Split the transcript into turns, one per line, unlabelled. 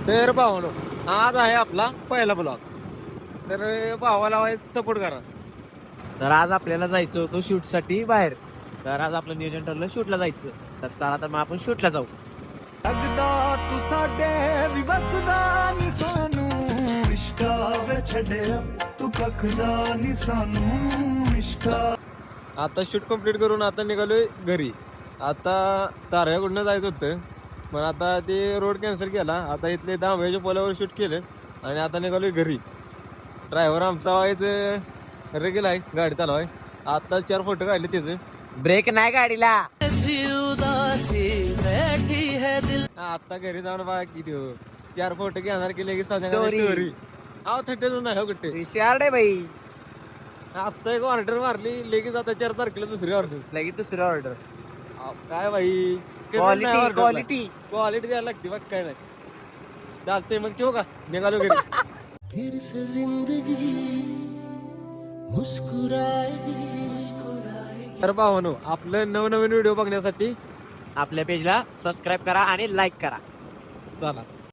तर भावानो आज आहे आपला पहिला ब्लॉग. तर भावाला सपोर्ट करा. तर आज आपल्याला जायचं होतं शूट साठी बाहेर. तर आज आपलं नियोजन ठरलं शूटला जायचं. तर चला तर मग आपण शूटला जाऊ.
लगदा तू साडे विवसदा नी सानू इश्का वे छड्या तू कखदा नी सानू इश्का.
आता शूट कंप्लीट करून आता निघालोय घरी. आता तारयाकडनं जायचं होतं पण आता ते रोड कॅन्सल केला. आता इथले दांब्याच्या पोल्यावर शूट केलं आणि आता निघालोय घरी. ड्रायव्हर आमचा व्हायचं रेगेल आहे गाडी चालवाय. आता 4 फोटो काढले त्याचे. ब्रेक नाही गाडीला. आता घरी जाऊन बघा किती 4 फोटो घेणार केले की स्टोरी. अहो थट्टेच नाही हो कुठे विषय बाई. आता एक ऑर्डर मारली लगेच आता 4 तारखेला दुसरी ऑर्डर लगेच दुसरी ऑर्डर. काय बाई क्वालिटी द्यायला लागते बघ काय नाही. चालते मग ठेवू का निघालो घरी.
फिर से जिंदगी मुस्कुराएगी.
तर भावानो आपलं नवनवीन व्हिडिओ बघण्यासाठी आपल्या पेजला सबस्क्राईब करा आणि लाईक करा. चला.